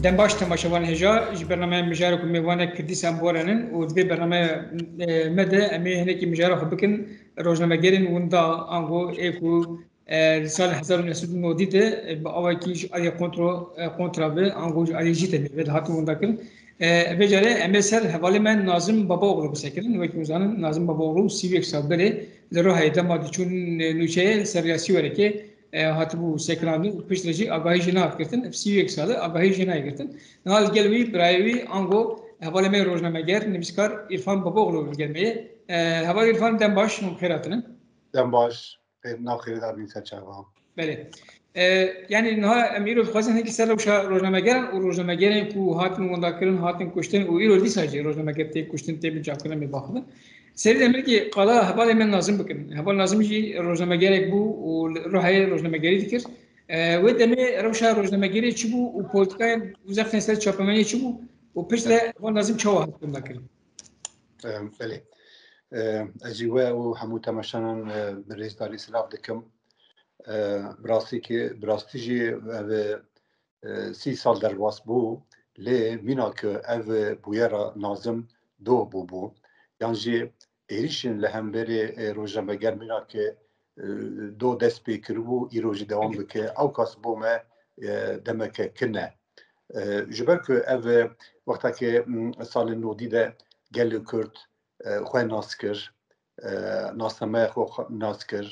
دم باش تماشاوان هجا ج برنامه مجاره کو میوانه کردی سامبورانن و دوی برنامه مده امی هنکی مجاره خو بکن روزنامه گرین وندا انگو اکو سال 1990 ده با اواکیش علی کنترا به انگو علی جیت می به هاتو وندا کن بجاره امسر حواله من ناظم بابا اغلو بسکرین و کی زانن ناظم بابا اغلو سیویک سابره لرو هیدا ما چون نوچه سریاسی ورکه هاتبو سکرانی پیشتری آگاهی جناب کردن افسی یک ساله آگاهی جناب کردن نال گلوی برایوی آنگو حواله می روزنامه گر نمیسکار عرفان باباغلو گلمیه حواله عرفان دم باش مخیراتن دم باش ناخیر در بیشتر چهوا بله yani نها امیرو خواستن هیچ سر روزنامه گر و روزنامه گر کو هاتن منداکرن هاتن کشتن و ایرو دی ساجی روزنامه گر تی کشتن تی بچا کنه می باخدن سری امر کی قضا حواله من لازم بکن حواله لازم جی روزنامه گر بو و روحی روزنامه گری دکر و دمی روشا روزنامه گری چی بو و پولیتیکای وزارت سر چاپمانی چی بو و پشت حواله لازم چوا هاتن دکر بله اجیوا و همو تماشان بریز داری سلاف دکم براستی جی سی سال در واس بو لی مینا که او بویرا نازم دو بو یعنی جی ایریشن لهمبری روزنامه‌گر مینا که دو دست پیکر بو ایروجی دوام بکه او کاس بو ما دمک کنه جبر که او وقتا که سال نودی ده گل کرد خواه ناس کر ناسنامه خواه ناس کر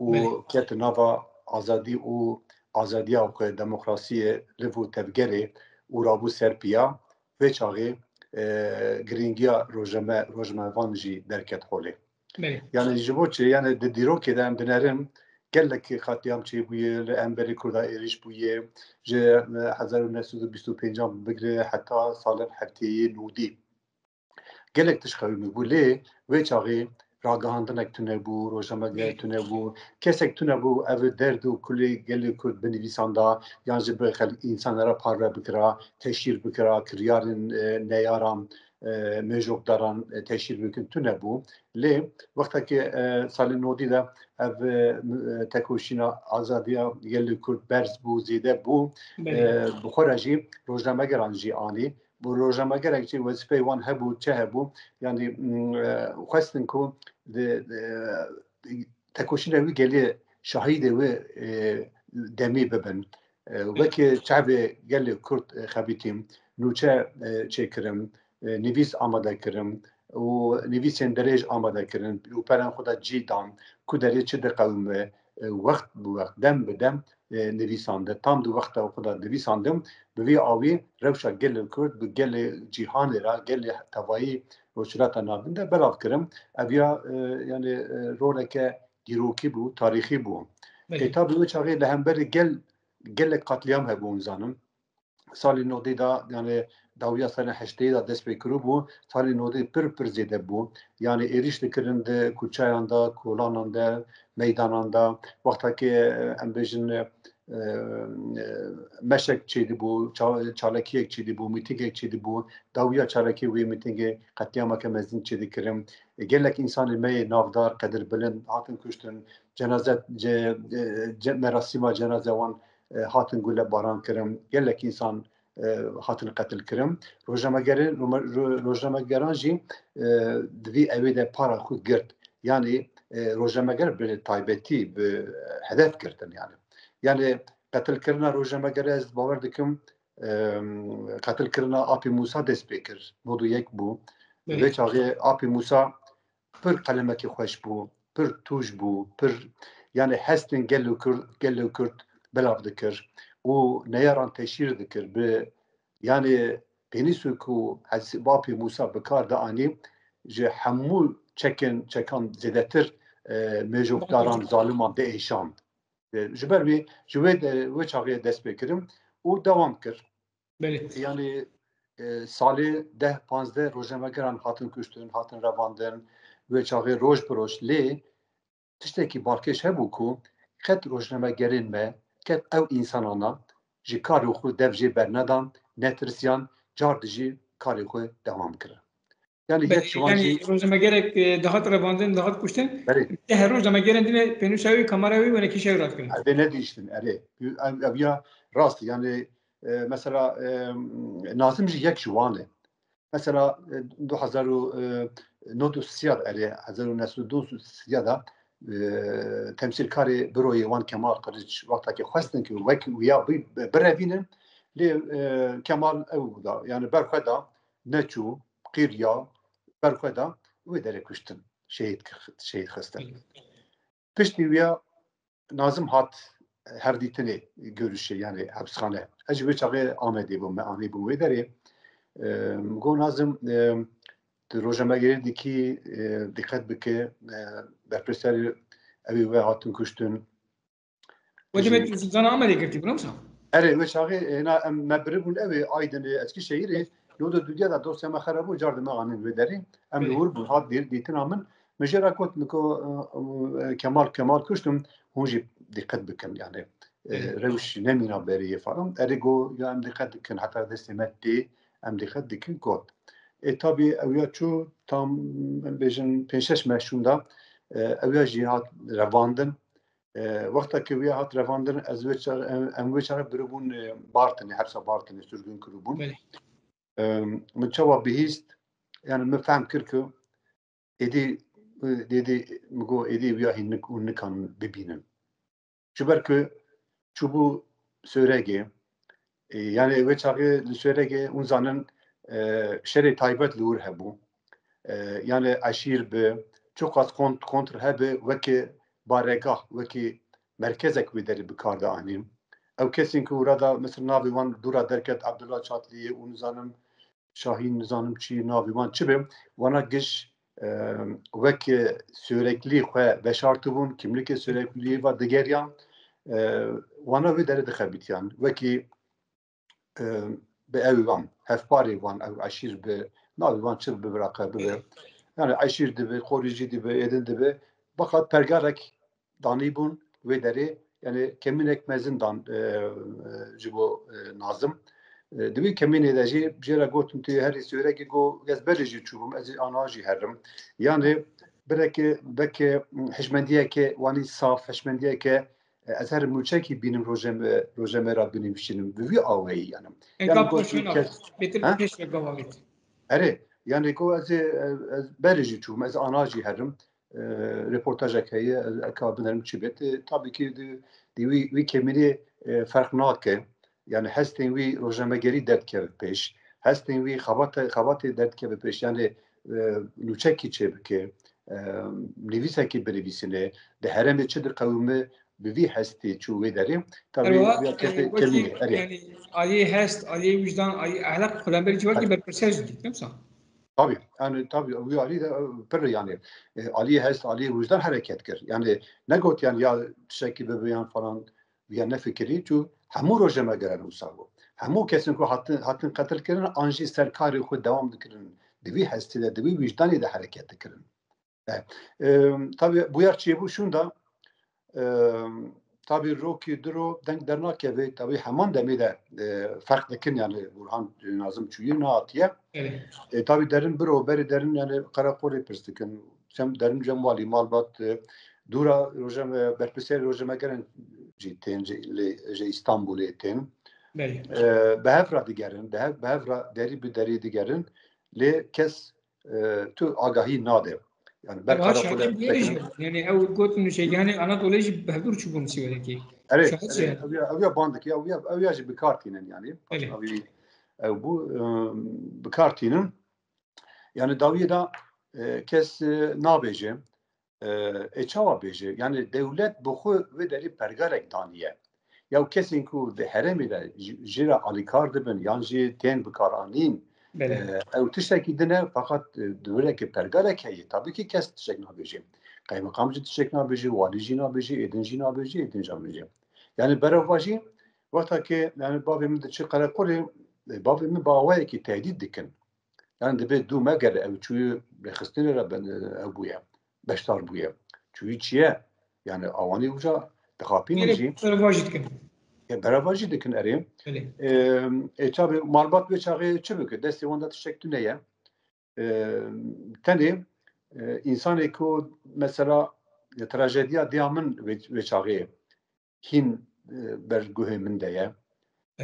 و کت نوا آزادی و آزادی و دموکراسی لفو تفگره و رابو سرپیا و چاقی گرینگیا روژمه وانجی درکت خوله یعنی جبو چه یعنی دیرو که دم دنرم گلک خاطیام چی بویه لامبری کردا ایریش بویه ج 1925 بگره حتی سال هفته نودی گلک تشخوی میبوله و چاقی راگهاندنک تونه بو روزنامه تونه بو کسک تونه بو او درد و کلی گلی کرد بنویساندا یعنی به خل انسانlara پاره بکرا تشهیر بکرا کریارن نیارم مجوک دارن تشهیر بکن تونه بو لی وقتا که سال نودی ده او تکوشینا آزادیا گلی کرد برز بو زیده بو بخورجی روزنامه گرانجی آنی bu rojamegerek ki vazifey wan hebû çi hebû yani xwestin ku tekoşîna wî gelê şahîdê wê demî bibin wekî çavê gelê Kurd xebîtîm nûçe çêkirim nivîs amade kirim û nivîsên dirêj amade kirin û perên xwe de cî dan ku derê çi diqewime wext bi wext dem bi dem nivîsande tam du wexta xwe de nivîsandim bi vî awî rewşa gelê Kurd bi gelê cîhanê ra gelê tevayî roşilata navîn de belav kirim ev ya yani roleke dîrokî bû tarîxî bû tabi wê çaxê li hemberî gelek qetliyam hebûn zanim salê nodê da yani dawiya sene heşteyê da dest pê kiribû salê nodê pir zêde bû yani êriş dikirin de kûçayan da kolanan de meydanan da wextekê em bêjin meşek çêdî bû çalekiyek çêdî bû mîtingek çêdî bû dawiya çalekî wê mîtingê qetliyameke mezin çêdî kirin gelek însanên me yê navdar qedirbilind hatin kuştin cenaze merasîma cenaze wan hatin gule baran kirin gelek însan hatin qetil kirin rojamegeran jî divî evê de para xwe girt yani rojameger bi taybetî bi hedef girtin yani qetilkirina rojamegerê ez bawer dikim qetilkirina Apî Musa dest pê kir bodu yek bû vê çaxê Apî Musa pir qelemekî xweş bû pir tûj bû pir yani hestên gelê Kurd belav dikir û neyaran teşhîr dikir bi yani pênîsû ku Apî Musa bi kar da anî ji hemû çekan zêdetir mêjokdaran zaliman de êşand ji ber wî ji wê çaxê dest pê kirim û dewam kir yani salê 10-15 rojamegeran hatin kuştin hatin revandin wê çaxê roj bi roj lê tiştekî balkêş hebû ku qet rojamegerên me qet ew însanana ji karê xwe dev jê bernedan netirsiyan car dijî karê xwe dewam kirin yani rojamegerek dahat revandin dahat kuştin her rojamegeran dine penûşawî kamerayî weke şevrat kirin ev ne diştin ev ya rast yani mesela Nazım ji yek jwane. Mesela 2009 siyad eri 1909 da temsilkarê Büroyê wan Kemal Kılıç vaktakî xwestin ki wek wiya birevînin lê Kemal ew da yani berxwe da neçû qîriya berxwe da wê derê kuştin şehîd xistin. Piştî wiya Nazım hat herdîtinê görüşê yani hepsxane. Ez ji wê çaxê Amedê bûm me anî bûm wê derê. Got Nazım rojnamegerî dikî dikkat bike berpirsêrê evê wê hatin kuştin. ودي زنا عملي قلتي بنمسا. Erê wê çaxê em me biribûn evê Aydınê Eskişehirê lo da dudiya da dosya me xerabû car dime anîn wê derê. Em li wir bûn hat dîtina min me jê ra got Kemal kuştum hûn jî dikkat bikin yani rewş nemîna beriyê falan. Erê got ya em dikkat dikin heta destê me tê em dikkat dikin got. Tabii ew ya çû tam em bêjin 5-6 meşûn da ew ya jî hat revandin. Wextekî wê hat revandin ez em wê çare biribûn Bartinê hepsa Bartinê sürgûn kiribûn. Min çawa bihîst yani min fehm kir ku êdî min got êdî wîya hûn nikanin bibînin. Ji ber ku çûbû Sêregê yani wê çaxê li Sêregê hûn zanin şerê taybet li wir hebû. Yani eşîr bi çok az kontr hebe wekî baregah wekî merkezek wê derê bikar da anîn. Ew kesên ku orada mesela navê wan dûra derket Abdullah Çatliyê û nizanim Şahîn nizanim çi navê wan çi be wana giş wekî süreklî xwe veşartibûn kimlikê sürekliyê ve digeriyan wana wê derê dixebitiyan wekî bi evê wan hevparê wan ew eşîr bi navê wan çi bi biraqe bibe yani eşîr dibe xorîcî dibe êdin dibe fakat pergarek danîbûn wê derê yani keminek mezin dan ji bo Nazım divê kemînê de jî jê re gotin tu herî Sêregê got ez berê jî çûbûm ez ê ana jî herim yani birekê vekê hişmendiyekê wanî saf hişmendiyeke ez her mûçekî bînim rojê me ra binîşînim bi vî awayî yani yani got betir peş ve gavavit. Erê yani got ez berê jî çûbûm ez ana jî herim reportajek heye ez eka binerim çi bêt tabii ki di wî kemînê ferq nake yani hestên wî rojnamegerî derdkeve pêş hestên wî xebatê derdkeve pêş yani nûçekî çê bike nivîsekî binivîsîne di herêmê çi diqewime bi vî hestê çû wê derê tabii kemînê erê yani aliyê hest aliyê vicdan aliyê ahlak kulemberî civakî berpirsêr jî dik nemsa. Tabii yani tabii wî alî de pir yani aliyê hest aliyê vicdan hereket kir yani ne got yani ya tişekî bibiyan falan ya nefikirî çû hemû rojnamegeran wisa bû hemû kesên ku hatin qetil kirin an jî serkarê xwe dewam dikirin di vî hestê de di vî vicdanê de hereket dikirin. Tabii bûyar çêbû şûn da tabii rokî diro deng dernakeve tabii heman demê de ferq dikin yani Burhan Nazım çûyî nehatiye tabii derin biro berê derin yani Qereqolê pirs dikin sem derin Cemwalî malbat dûra berpirsêrê rojnamegeran jî tên ji İstanbulê tên bi hev re digerin bi hev re derî bi derî digerin lê kes tu agahî nade yani ber Qereqolê yani ew gotin nûşegihanê Anadolû jî bi hevdûr çûbûn Sêrekê. ew ya bandik ew ya jî bi kar tînin yani ew bû bi kar tînin yani dawiyê da kes nabêje çawa bêje yani dewlet bi xwe wê derê pergarek daniye ya kesên ku di herêmê de jî re alîkar dibin yan jî tên bikaranîn ew tiştekî dine fakat dewlekê pergarek heye tabii ki kes tiştek nabêje kaymakam jî tiştek nabêje walî jî nabêje êdin jî nabêje êdin jî nabêje yani bereva jî wextekê yani bavê min diçe Qereqolê bavê min bawayekî tehdît dikin yani dibe dû me gel ew çûyî rêxistinê re ew bûye beşdar bûye çûyî çi ye yani awanî wisa dixapînin jî bereva jî dikin erê tabii malbat wê çaxê çi bike destê wan de tiştek tune ye tenê însanê ku mesela trajediya diya min wê çaxê hîn ber guhê min de ye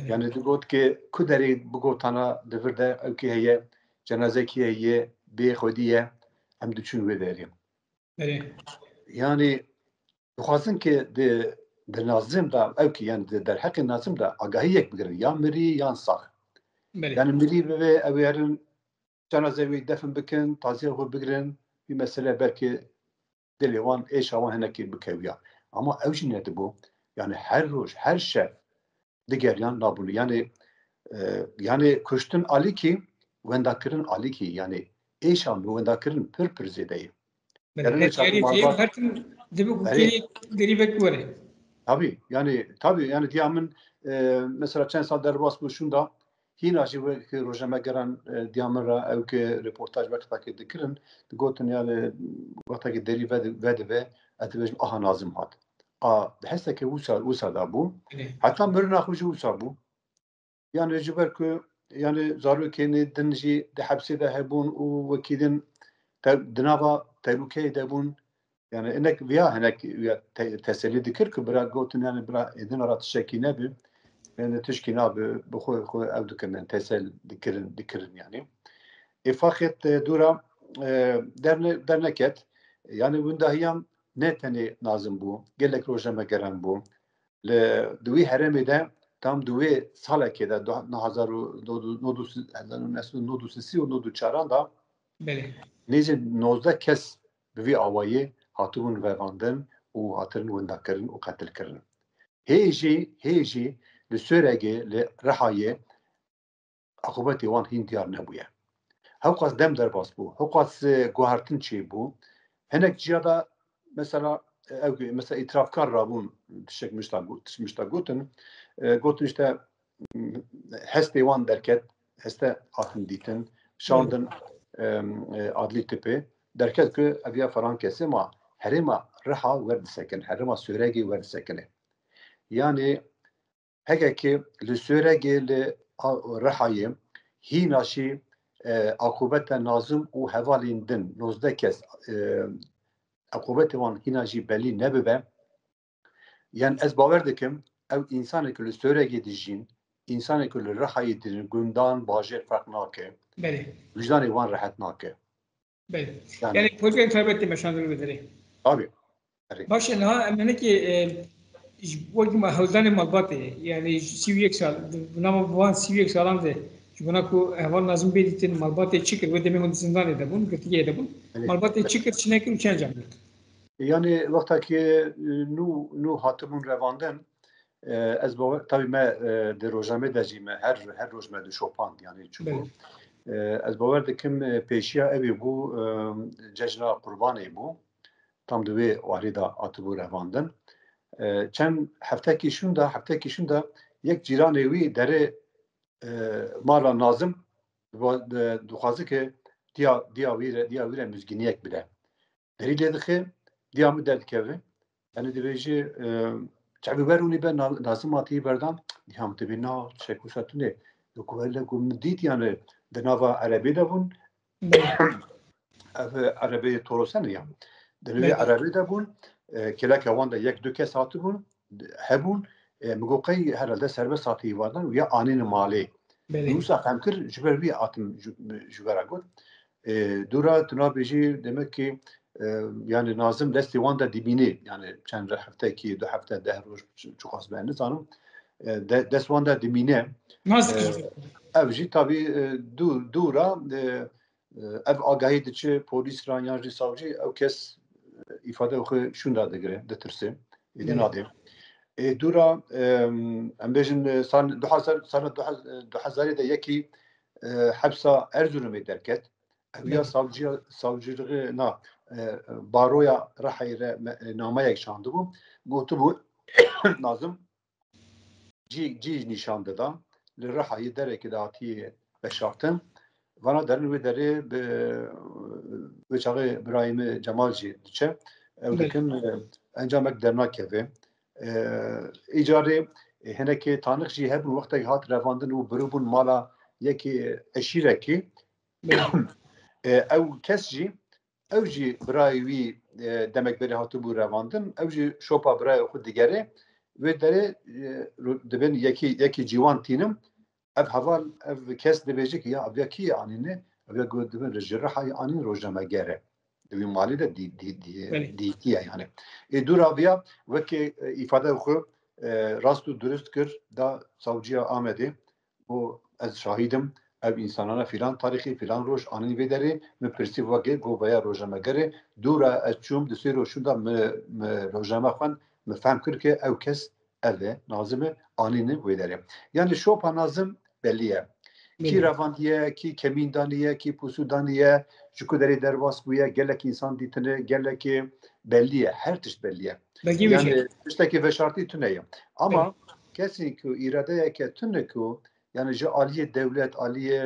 Yani digot ki kuderi bugotana devirde evki heye cenazeki heye bir khodiye hem düşün ve derim. Yani duhazın ki de nazım da evki yani de der hakkı nazım da agahiyek bilir ya miri yan sağ. Yani miri ve evlerin cenazevi defin bikin taziye hu bigirin bir mesele belki delivan eş ama heneki bikeviya. Ama evci nedir bu? Yani her roş her şef diğer yan nabulu yani kuştun ali ki vendakirin ali ki yani eşan bu vendakirin pür zedeyi. Yani ne çarpı malbat her gün demek ki deribek var. Tabii yani diyamın mesela çen sal derbas bu şunda hina jive ki rojama geran diyamara ev ki reportaj vakta ki dikirin gotin yani vakta ki deri ve atibej aha nazım hat. Hesse ki usa da bu. Hatta mırna khuju usa bu. Yani jiber ki yani zaru keni dinji de hapsi de hebun u vekidin dinava tehlike de bun yani enek veya henek teselli dikir ki bırak gotin yani bırak edin arat şeki ne bi yani tişki ne bi bu koy ev dikirin tesel dikirin yani. Fakat dura derneket yani bunda hiyam ne tane nazım bu gelek rojama gelen bu le duvi heremi de tam duvi salake de 1934 da nece 19 kes bi avayı hatun vevandın u hatırın wendakirin u katil kirin. Heji li sörege li rehaye akıbeti wan hin diyar nebuye. Hevkas dem derbas bu. Hevkas guhartin çi bu. Henek ciyada mesela mesela itirafkar rabun tişmişta gotin gotin işte heste wan derket heste atın ditin şandın adli tipi derket ki eviya falan kesi ma herima reha verdisekin herima süregi verdisekine yani hege ki li süregi li rehayı hinaşi akubete nazım u hevalin din 19 kez akubete wan hinaşi belli nebibe yani ez bawer dikim ev insanı ki li süregi dijin insanı ki li rehayı dijin gundan bajir fark nake vicdanı wan rahat nake yani politika tabiatı meşanları bedeli. Abi. باشه نه امنه که وقتی ما حوزه مالباته یعنی 31 سال نام بوان 31 سالان ده جونا کو احوال لازم بیدیتین مالباته چیکر و دمی هون زندان ده بون گرتیه ده بون مالباته چیکر چنه کی چنج جامد yani vaktaki nu hatımın revandın ez tabii me de rojame de jime her roj me de şopan yani çünkü ez bawer dikim peşiya evi bu cejna kurbanê bû tam di wê warî da hatibû revandin çend heftekî şûn da yek cîranê wî derê mala nazim dixwaze ki diya wî re mizgîniyek bide derî lê dixe diya min derdikeve yani dibêjî çavî wer hûnî be nazim hatiyî berdan diya min dibê na çekûsa tunê ku hele ku min dît yani di nava erebê de bûn ev erebeyê torosenê ya di navê erebê de bûn keleka wan de yek du kes hatibûn hebûn migoqey herhalde serbest hatiyî vardan ya anîn malê nûsa qemkir ji ber wî hatim ji vera got dûra tuna bêjî demek ki yani nazım destê wan de dibînê yani çend heftekî du hefte deh roj çû xas ben nizanim dest wan de dibîne ev jî tabii dûra ev agahî diçe polîs ra yan jî savcî ew kes îfade xwe şûn da digire ditirse êdî nadê dûra em bêjin sal 2000 de yekî hepsa Erzurumê derket ew ya savcılığı na baroya Rehayê re nameyek şandibû gotibû nazım cî nîşan da li Rehayê derekê de hatiye veşartin vana derin wê derê bi wê çaxê birayîmê Cemal jî diçe ew dikin encamek dernakeve îcarê hinekî tanix jî hebûn wextekî hat revandin û birûbûn mala yekî eşîrekî ew kes jî ew jî birayê wî demek berê hatibû revandin ew jî şopa birayê xwe digere ve dere dibin yeki civan tînim ev heval ev kes dibêje ki ya ev kî anî ne ev got dibin rejirahayê anîn rojnamegere wî malî de dîtiye yani dûra viya wekî îfade xwe rast û durust kir da savcıya Amedê û ez şahîdim ev insanana filan tarîxê filan roj anîn vê derê min pirsî vekê got veya rojnamegerê dûra ez çûm di sê rojûn da mi rojname xwen mi fehm kir ki ew kes ev e nazim e anîne wê derê yani şopa nazim belli ye kî revandiye kî kemîndaniye kî pusûdaniye ji ku derê derbas bûye gelek insan dîtine gelekî belli ye her tişt belli ye yani tiştekî veşartî tune ye ama kesî ku îradeyeke tune ku yani ji aliyê dewlet aliyê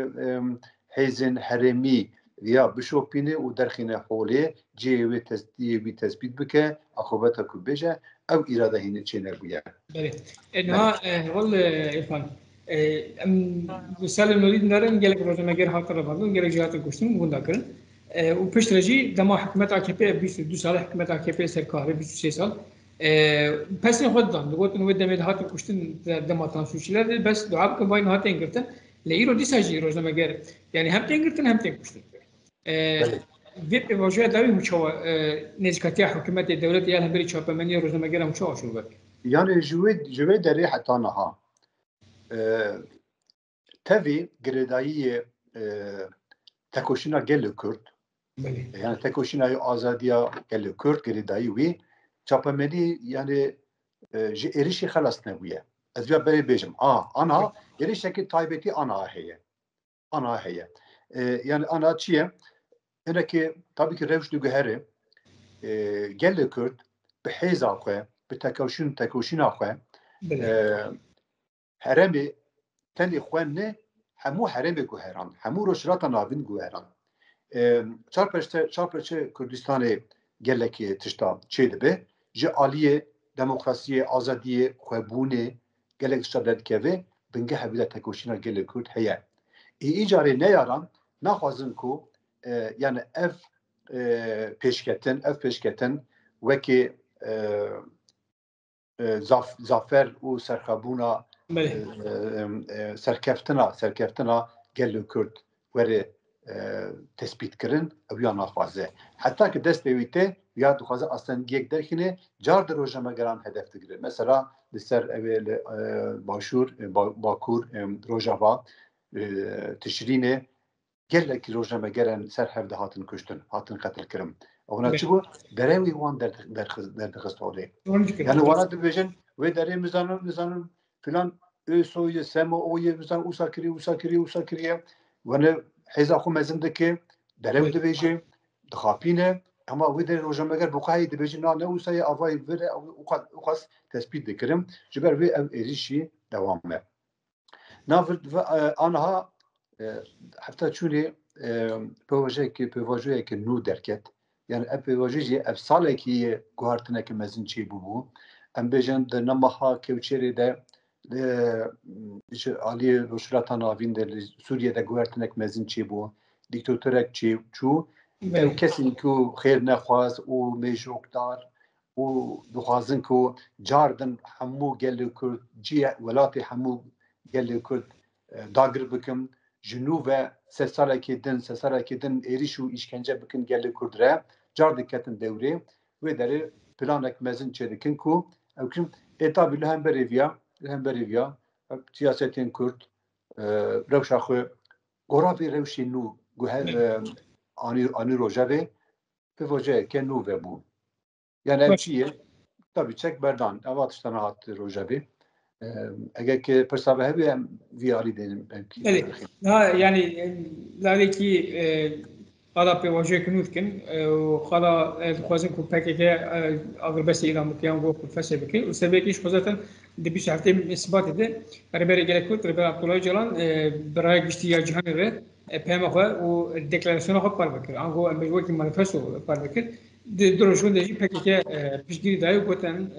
hêzên herêmî ya bişopîne û derxîne holê cihê wê tespît bike axwebeta ku bêje ew îrade hîne çê nebûye. انها والله إرفان مثال نريد نرى قالك رجل غير هاتر رفضوا قالك جهات الكشتم ونداكرن وبش رجي دما حكمت AKP 22 سال حكمت AKP سركاري 23 سال بس نخدم لقيت إنه بدنا مد هاتر كشتن دما تنسوشيلر بس دعاء كباين هاتين قرتن ليرو دي ساجي رجل غير يعني هم تنقرتن هم تنكشتن ویب واژه داوی مچوا نزدیکتی حکومت دولت یا هبری چاپمنی روزنامه‌گر مچوا شو بک yani jüve derê heta niha tevî girêdayiyê tekoşîna gelê Kurd yani tekoşîna azadiya gelê Kurd girêdayî wî çapemenî yani ji êrişî xelas nebûye ez vê berê bêjim ana êrişekî taybetî ana heye yani ana çi ye hinekî tabii ki rewş diguherê gelê Kurd bi hêza xwe bi tekoşîna xwe herêmê tenê xwe ne hemû herêmê guheran hemû rojhilata navîn guheran çarpeçe Kurdistanê gelekî tişta çê dibe ji aliyê demokrasiyê azadiyê xwebûnê gelek tişta derdikeve bingehe bîle tekoşîna gelê Kurd heye îcarê neyaran naxwazin ku yani ev pêşketin wekî zafer û serxwebûna serkeftina gelê Kurd were tespîtkirin ew ya naxwaze heta ki dest pê wî tê ya dixwaze astengiyek derxîne car di rojnamegeran hedef digire mesela li ser evê li Bakur Rojava Tişrînê gelekî rojnamegeran ser hev de hatin kuştin hatin qetilkirin ona çi bû derewî wan derdixist holê yani wana dibêjin wê derê mizanin filan soyê sema oyê mizan wisa kiriye wana hêza xwe mezin dike derew dibêje dixapîne ama wê derê rojnameger buqayê dibêje na ne wisayê avayê vere û qas tespît dikirin ji ber wê ev êrişî dewam me aniha hefta çûnê pêvajeyekî nû derket yani ev pêvajî jî ev salekî guhartinekî mezin çê bûbû em bêjin di nemaha Kewçerê de aliyê rojhilata navîn de li Sûriyê guhertinek mezin çêbû dîktatörek çû ew kesên ku xêr nexwaz û mêjokdar û dixwazin ku car din hemû gelê Kurd ciyê welatê hemû gelê Kurd dagir bikin ji nû ve sed salekê din êriş û îşkence bikin gelê Kurd re car diketin dewrê wê derê planek mezin çê dikin ku ew kim tabi li hemberî viya siyasetên Kurd rewşa xwe goravê rewşê nû guher anî rojevê pêvajeyeke nû vebû yani ev çi ye tabi çek berdan eva tiştana hat rojevê egerkê pirsa hebe em vî alî dênim yani lalekî xala pêvajeyek nû dikin û xala dixwazin ku PKK agirbestê îlan bikiyan bo ku fesê bikin û sebekî ji xwe zaten di bîst heftê isbat ede berberê gelek Kurd Reber Abdullah Öcalan bi raya giştî ya cîhanê re peyama xwe û deklarasyona xwe par bikir ango em wekî manîfesto par bikir di rojhûn de jî PKK piştgirî daye û gotin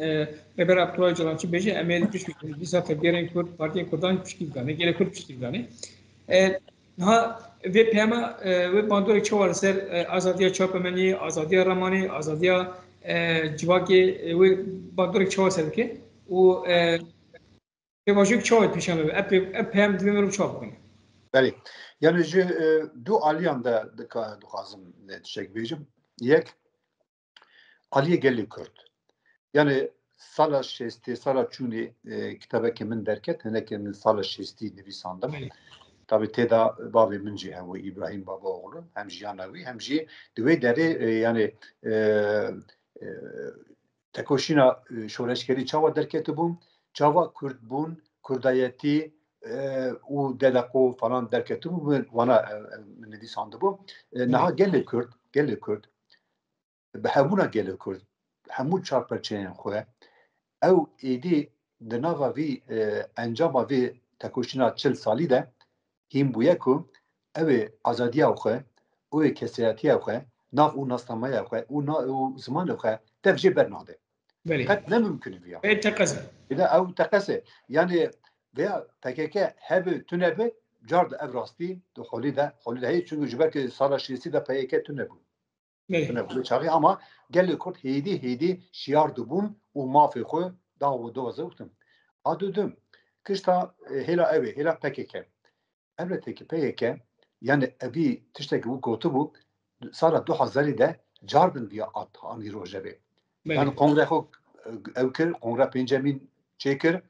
Reber Abdullah Öcalan çi bêje em ê piştgirî dîsa tevgerên Kurd Partiyên Kurdan piştgirî dane gelek Kurd piştgirî dane ha vê peyama wê bandorek çi war ser azadiya çapemeniyê azadiya ramanê azadiya civakê wê bandorek çi war ser dike و پیواشک چای پیشان رو اپ هم دویم رو چاپ کنه. بله. یعنی جو دو علیان دو خازم تشک بیجم. یک علی گلی کرد. یعنی سال شستی سال چونی کتابه که من درکت هنه که من سال شستی نویساندم. tabi teda babı min jî hewi İbrahim Baba oğlu hem jiyana wî hem jî di wê derê yani tekoşîna şoreşkerî çawa derketibûn çawa Kurd bûn Kurdayetî û dedeko falan derketibû wana nivîsandibû niha gelê Kurd bi hevbûna gelê Kurd hemû çarperçeyên xwe ew êdî di nava vî encama vê tekoşîna 40 salî de hîn bûye ku ew azadiya xwe û kesayetiya xwe nav û nasnamaya xwe û zimanê xwe tev jê bernade. Qet ne mümkün viya. Ew teqese. Yani veya PKK hebe tünebe car da ev rastî du holî de heyî çünkü ji ber sala şîsî de PKK tünebû. Tünebû çaxî ama gelê Kurd hêdî şiyar dibûn û mafê xwe daw û doze uxtin. A dudum kışta hêla ew hêla PKK. Elbette ki PKK yani evi tiştekî wî gotibû sala 2000 de carbin viya anî rojevê. Yani kongre xwe ew kir, kongre pêncemîn çêkir,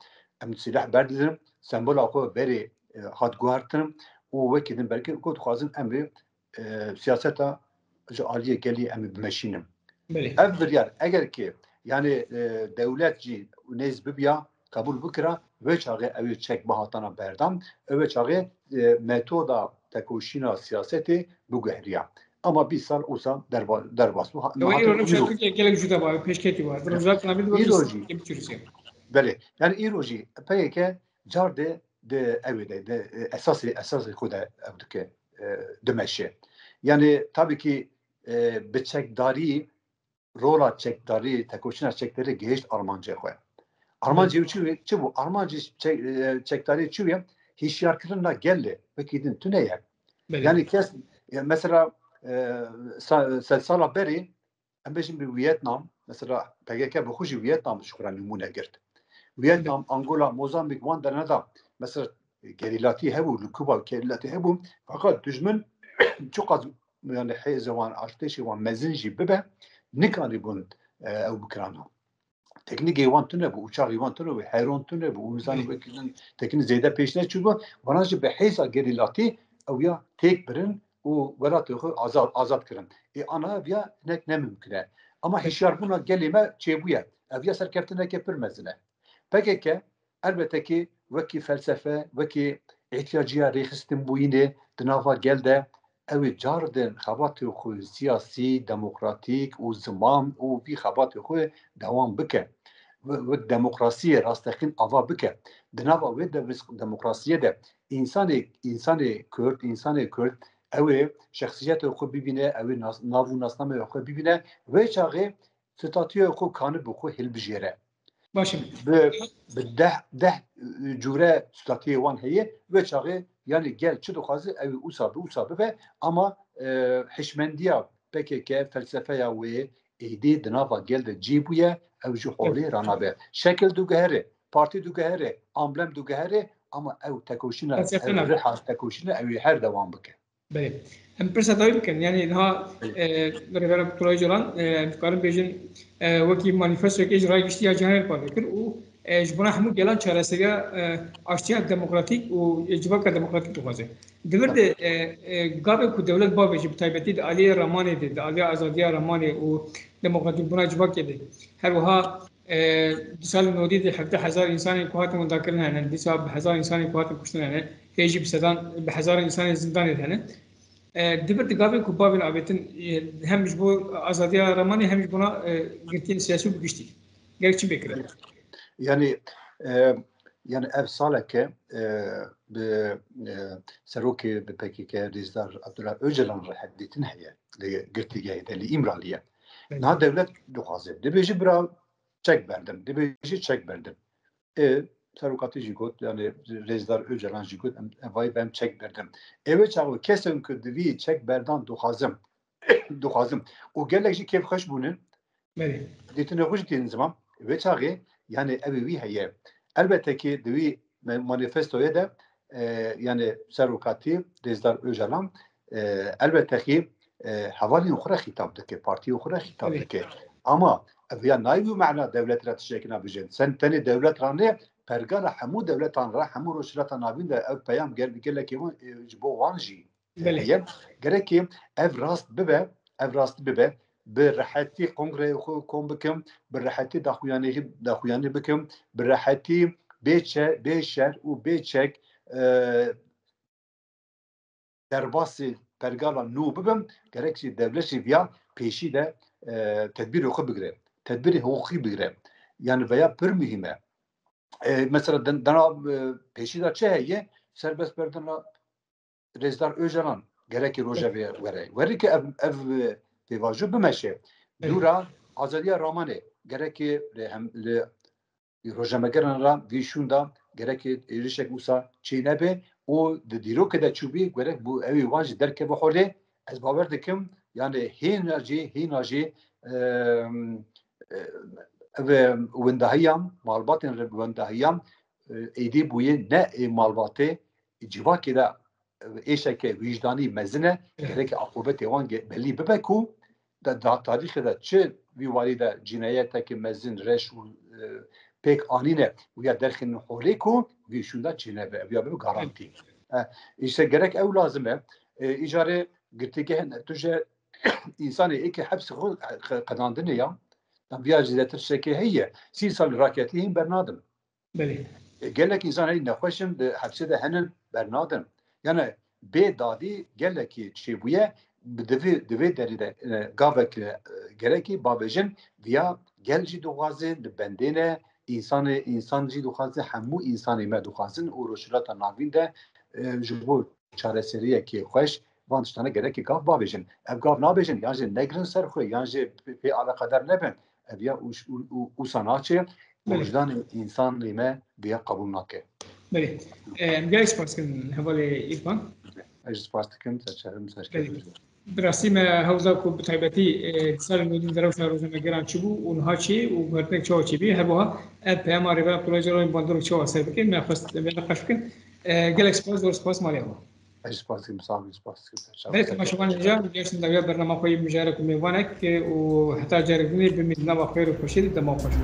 em silah berdidin, sembola xwe berê hat guhartin û wekî din belkî got dixwazin em vê siyaseta ji aliyê gelî em bimeşînin. Ev biryar eger ki yani devlet jî nêz bibiya kabul bikira ve çağı ev çek bahatana berdan ve çağı metoda tekoşîna siyaseti bu gehriya. Ama bir sal olsa derbas bu. İran'ın Türkiye gelek juda var, peşketi var. Rojak nabil var. Bele. Yani İroji peki carde de evde de esası kuda evdeki demeşe. Yani tabii ki beçekdari rola çekdari tekoşîna çekleri geçti Armanca koy. Armanca çi bu Armanca çekdari çi hişyarkırına geldi. Peki din tüneye. Yani kes mesela sala beri em bejim bir Vietnam mesela PKK bu hoji Vietnam şükran numune girt. Vietnam, Angola, Mozambik wan da mesela gerilati hebu Kuba gerilati hebu fakat düşman çok az yani heyzevan arteşi wan mezinji bibe nikani bun ev bukrana. Teknik evan tune bu uçak evan tune bu heron tune bu insan bekinin teknik zeyde peşine çünkü vanajı be heyza gerilati ev ya tek birin o veratı azat kırın. Ana ya ne mümkün. Ama hişyar buna gelime çebuye. Ev ya serkeftine kepirmezine. PKK elbette ki veki felsefe veki ihtiyacıya rehstin bu yine dınava gelde ev cardın xabatı xu siyasi demokratik u zaman u vi xabatı xu devam bike ve demokrasiye rastlakin ava bike dınava ve demokrasiye de insanı Kürt ev şahsiyet xu bibine ev navu nasname xu bibine ve çağı statüye xu kanı bu xu hilbijere Başım. ده جوره ستاتیه وان هیه و چاقه یعنی گل چه دخوازه اوی اوسا به اما حشمندیا PKK felsefe ya ve ehdi dınava geldi cibuye ev ju holi ranabe şekil dugehere parti dugehere amblem dugehere ama ev tekoşina ev reha tekoşina ev her devam bike. بله. هم پرسه دایی بکن یعنی اینها برای پروژه جلان کارم بیشتر وقتی مانیفست که اجرای گشتی یا جهان پاره کرد و جبران همون گلان چهار سگا اشتیاق دموکراتیک و اجبار دموکراتیک تو خازه. دورد قابل که دولت باوی جب تایبتی علی رمانی دید علی آزادی رمانی و دموکراتیک بنا اجبار کرده. هر وها سال نودی ده 17,000 انسان کوهات مذاکره نه 20,000 انسان کوهات کشته نه هیچ بسدان به 1000 انسان زندان نه دبرت قابل كوبابين عبيتن هم جبو أزادية رماني هم جبونا قلتين سياسي بقشتي قالك شو بكرة yani ev saleke seroki bi PKK Rizdar Abdullah Öcalan reddetin heye girtiye de li İmraliye. Na devlet duhaze. Debeji bira çek verdim. Debeji çek verdim. Serokatı jigot yani Rizdar Öcalan jigot vay ben çek verdim. Eve çağı kesin ki devi çek verdan duhazım. O gelekji kef hoş bunun. Ditine hoş din zaman ve çağı yani evi wî heye elbette ki divî manifestoya da yani serokatî Rêzdar Öcalan elbette ki hevalên xwe re xîtab dike, partiyê xwe re xîtab dike. Ama ev ya nayî mena devlet re tiştekî bijin. Sen tenê devlet ranê pergala hemû devletan re hemû rojhilata navîn de ev peyam gelekî wan ji bo wan jî heye. Gerekî ev rast bibe bi rehetî kongreyê xwe kom bikim, bi rehetî daxuyanî bikim, bi rehetî bê şer û bê çek derbasê pergala nû bibim, gerek jî devlet jî viya pêşî de tedbîrê xwe bigire, tedbîrê hiqûqî bigire. Yani veya pir mühim e. Mesela dana pêşî de çi heye? Serbest berdina Rêzdar Öcalan gerekî rojevê were. Werî ki ev pêvajo bimeşe. Dûra azadiya ramanê gerekî li rojnamegeran ra vî şûnda gerekî êrişek wisa çê nebe û di dîrokê de çûbî gerek bû evî wan jî derkeve holê. Ez bawer dikim yani hêna jî ev windahiyan malbatên windahiyan êdî bûye ne ê malbatê civakê de êşeke vicdanî mezin e gerekî aqobetê wan belî bibe ku tarîxê de çi vî warî de cînayetekî mezin reş û pek anîne ya derxin holê ku vî şûnda çê nebe ev ya bibe garantî. İşte gerek ew lazim e îcarê girtîgehên tuje insanê êkê hepsî xwe qedandinê ya viya zêdetir şekê heye 30 sal raketî hîn bernadim. Gelek insan herî nexweşin di hepsê de henin bernadin. Yani bê dadî gelekî çêbûye divê derî de gavek gerekî babêjin viya gel jî dixwazê li bendê ne însan jî dixwaze hemû însanê me dixwazin û rojhilata navîn de ji bo çareseriyekê xweş van tiştane gerekî gav babêjin. Ev gav nabêjin yan jî negirin ser xwe yan jî pê alaqedar nebin. Ev ya wisa naçe وجدان انسان لیمه بیا قبول نکه. بله. گیش پاس کن حواله ایران. اجازه پاس کن تشرم سرکه. براستی ما هوزا کو بتایبتی سال نودین دروش روزنامه‌گران چی بود اونها چی و گرتنک چه چی بی هبوها اب پیام آریبا پروژه رو باندرو چه واسه بکن ما خواست بناقش کن گلکس پاس درست پاس مالیه. اجازه پاس کن سال پاس کن. بله ما شما اینجا گیشن داویا برنامه خوی مجاره کو میوانک و حتی جرگنی به میدنا و خیر و خوشی دما خوش.